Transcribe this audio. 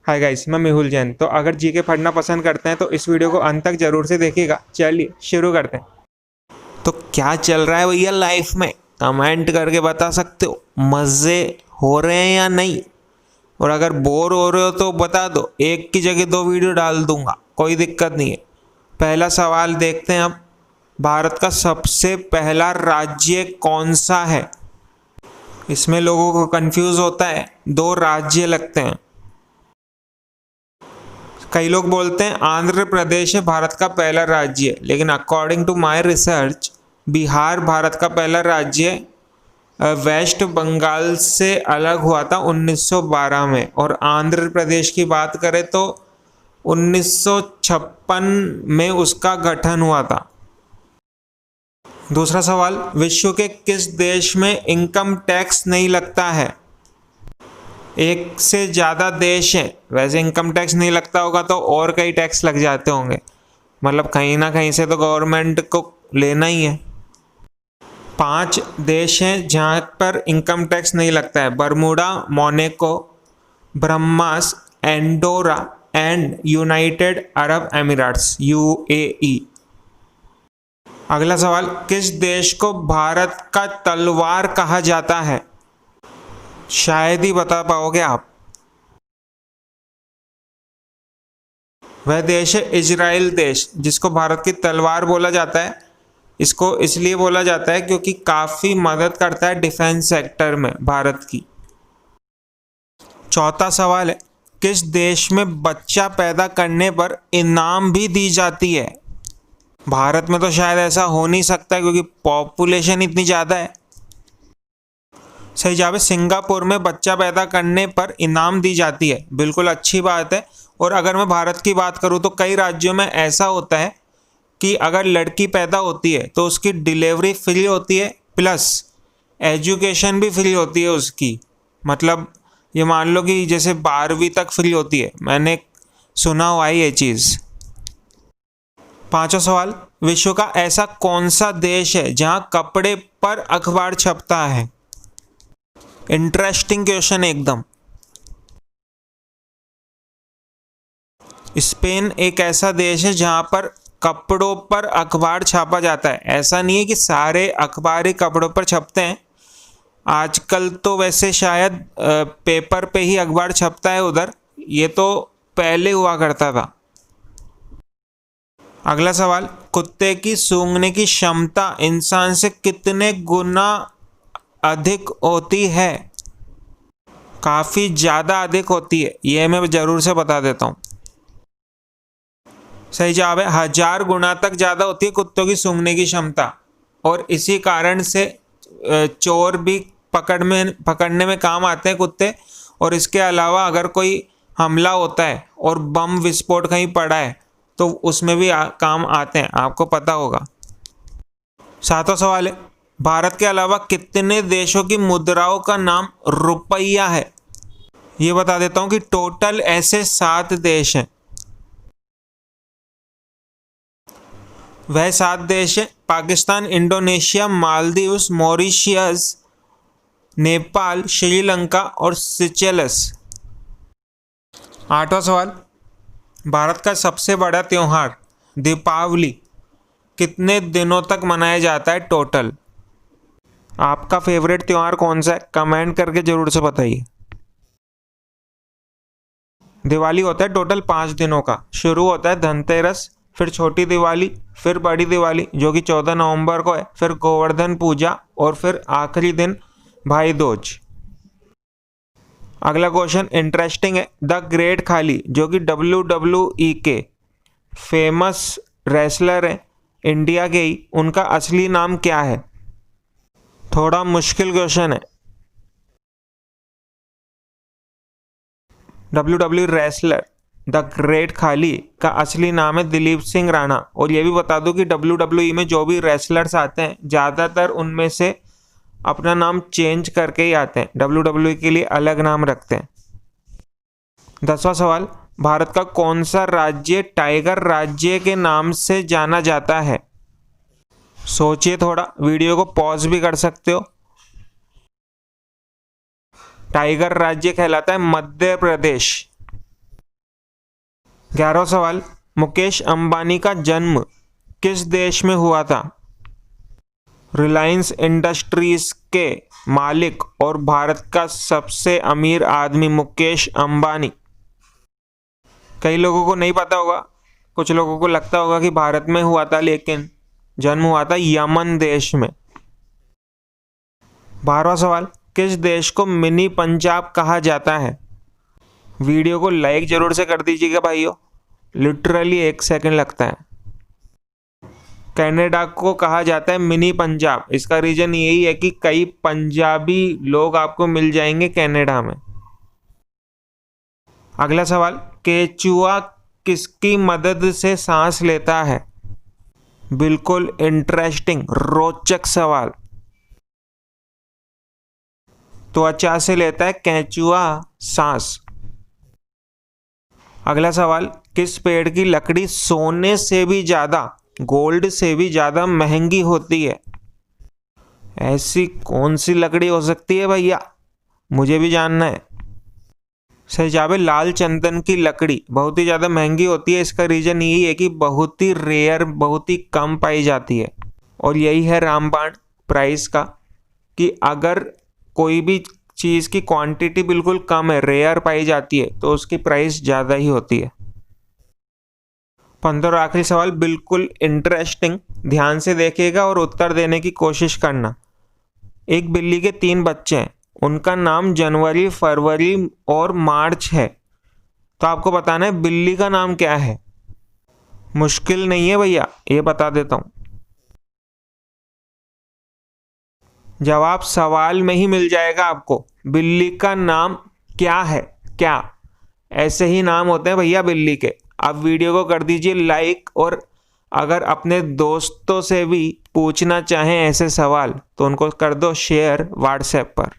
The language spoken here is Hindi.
हाय गाइस, मैं मेहुल जैन। तो अगर जीके पढ़ना पसंद करते हैं तो इस वीडियो को अंत तक जरूर से देखिएगा। चलिए शुरू करते हैं। तो क्या चल रहा है भैया लाइफ में, कमेंट करके बता सकते हो। मज़े हो रहे हैं या नहीं? और अगर बोर हो रहे हो तो बता दो, एक की जगह 2 वीडियो डाल दूंगा, कोई दिक्कत नहीं है। पहला सवाल देखते हैं अब। भारत का सबसे पहला राज्य कौन सा है? इसमें लोगों को कंफ्यूज होता है, 2 राज्य लगते हैं। कई लोग बोलते हैं आंध्र प्रदेश है भारत का पहला राज्य, लेकिन according to my research Bihar Bharat का पहला राज्य वेस्ट बंगाल से अलग हुआ था 1912 में। और आंध्र प्रदेश की बात करें तो 1956 में उसका गठन हुआ था। दूसरा सवाल, विश्व के किस देश में इनकम टैक्स नहीं लगता है? एक से ज़्यादा देश हैं, वैसे इनकम टैक्स नहीं लगता होगा तो और कई टैक्स लग जाते होंगे, मतलब कहीं ना कहीं से तो गवर्नमेंट को लेना ही है। 5 देश हैं जहाँ पर इनकम टैक्स नहीं लगता है: Bermuda, Monaco, Bahamas, Andorra and United Arab Emirates UAE। अगला सवाल, किस देश को भारत का तलवार कहा जाता है? शायद ही बता पाओगे आप। वह देश है इजराइल देश, जिसको भारत की तलवार बोला जाता है। इसको इसलिए बोला जाता है क्योंकि काफ़ी मदद करता है डिफेंस सेक्टर में भारत की। चौथा सवाल है, किस देश में बच्चा पैदा करने पर इनाम भी दी जाती है? भारत में तो शायद ऐसा हो नहीं सकता क्योंकि पॉपुलेशन इतनी ज़्यादा है। सही जवाब है सिंगापुर में बच्चा पैदा करने पर इनाम दी जाती है। बिल्कुल अच्छी बात है। और अगर मैं भारत की बात करूं तो कई राज्यों में ऐसा होता है कि अगर लड़की पैदा होती है तो उसकी डिलीवरी फ्री होती है, प्लस एजुकेशन भी फ्री होती है उसकी। मतलब ये मान लो कि जैसे 12वीं तक फ्री होती है, मैंने सुना हुआ है ये चीज़। पांचवा सवाल, विश्व का ऐसा कौन सा देश है जहां कपड़े पर अखबार छपता है? इंटरेस्टिंग क्वेश्चन एकदम। स्पेन एक ऐसा देश है जहां पर कपड़ों पर अखबार छापा जाता है। ऐसा नहीं है कि सारे अखबार ही कपड़ों पर छपते हैं, आजकल तो वैसे शायद पेपर पे ही अखबार छपता है उधर, ये तो पहले हुआ करता था। अगला सवाल, कुत्ते की सूंघने की क्षमता इंसान से कितने गुना अधिक होती है? काफ़ी ज़्यादा अधिक होती है, यह मैं ज़रूर से बता देता हूँ। सही जवाब है 1000 गुना तक ज़्यादा होती है कुत्तों की सूंघने की क्षमता। और इसी कारण से चोर भी पकड़ने में काम आते हैं कुत्ते। और इसके अलावा अगर कोई हमला होता है और बम विस्फोट कहीं पड़ा है तो उसमें भी काम आते हैं, आपको पता होगा। 7वां सवाल है, भारत के अलावा कितने देशों की मुद्राओं का नाम रुपया है? ये बता देता हूँ कि टोटल ऐसे 7 देश हैं। वह 7 देश हैं: पाकिस्तान, इंडोनेशिया, मालदीव्स, मॉरिशियस, नेपाल, श्रीलंका और सिचेल्स। 8वां सवाल, भारत का सबसे बड़ा त्योहार दीपावली कितने दिनों तक मनाया जाता है टोटल? आपका फेवरेट त्योहार कौन सा है? कमेंट करके जरूर से बताइए। दिवाली होता है टोटल 5 दिनों का। शुरू होता है धनतेरस, फिर छोटी दिवाली, फिर बड़ी दिवाली जो कि 14 नवंबर को है, फिर गोवर्धन पूजा और फिर आखिरी दिन भाई दूज। अगला क्वेश्चन इंटरेस्टिंग है। द ग्रेट खाली जो कि WWE के फेमस रेसलर हैं, इंडिया के ही, उनका असली नाम क्या है? थोड़ा मुश्किल क्वेश्चन है। WWE रेसलर द ग्रेट खाली का असली नाम है दिलीप सिंह राणा। और ये भी बता दूं कि WWE में जो भी रेसलर्स आते हैं ज़्यादातर उनमें से अपना नाम चेंज करके ही आते हैं, WWE के लिए अलग नाम रखते हैं। 10वां सवाल, भारत का कौन सा राज्य टाइगर राज्य के नाम से जाना जाता है? सोचिए थोड़ा, वीडियो को पॉज भी कर सकते हो। टाइगर राज्य कहलाता है मध्य प्रदेश। 11वां सवाल, मुकेश अंबानी का जन्म किस देश में हुआ था? रिलायंस इंडस्ट्रीज के मालिक और भारत का सबसे अमीर आदमी मुकेश अंबानी। कई लोगों को नहीं पता होगा, कुछ लोगों को लगता होगा कि भारत में हुआ था, लेकिन जन्म हुआ था यमन देश में। 12वां सवाल, किस देश को मिनी पंजाब कहा जाता है? वीडियो को लाइक जरूर से कर दीजिएगा भाइयों, लिटरली 1 सेकंड लगता है। कनाडा को कहा जाता है मिनी पंजाब। इसका रीजन यही है कि कई पंजाबी लोग आपको मिल जाएंगे कनाडा में। अगला सवाल, केचुआ किसकी मदद से सांस लेता है? बिल्कुल इंटरेस्टिंग, रोचक सवाल। त्वचा से लेता है केचुआ सांस। अगला सवाल, किस पेड़ की लकड़ी सोने से भी ज्यादा, गोल्ड से भी ज्यादा महंगी होती है? ऐसी कौन सी लकड़ी हो सकती है भैया, मुझे भी जानना है। सही जवाब है लाल चंदन की लकड़ी। बहुत ही ज़्यादा महंगी होती है, इसका रीज़न यही है कि बहुत ही रेयर, बहुत ही कम पाई जाती है। और यही है रामबाण प्राइस का, कि अगर कोई भी चीज़ की क्वांटिटी बिल्कुल कम है, रेयर पाई जाती है, तो उसकी प्राइस ज़्यादा ही होती है। 15 आखिरी सवाल बिल्कुल इंटरेस्टिंग, ध्यान से देखिएगा और उत्तर देने की कोशिश करना। एक बिल्ली के 3 बच्चे हैं, उनका नाम जनवरी, फरवरी और मार्च है, तो आपको बताना है बिल्ली का नाम क्या है। मुश्किल नहीं है भैया, ये बता देता हूं। जवाब सवाल में ही मिल जाएगा आपको। बिल्ली का नाम क्या है, क्या ऐसे ही नाम होते हैं भैया बिल्ली के। आप वीडियो को कर दीजिए लाइक, और अगर अपने दोस्तों से भी पूछना चाहें ऐसे सवाल तो उनको कर दो शेयर व्हाट्सएप पर।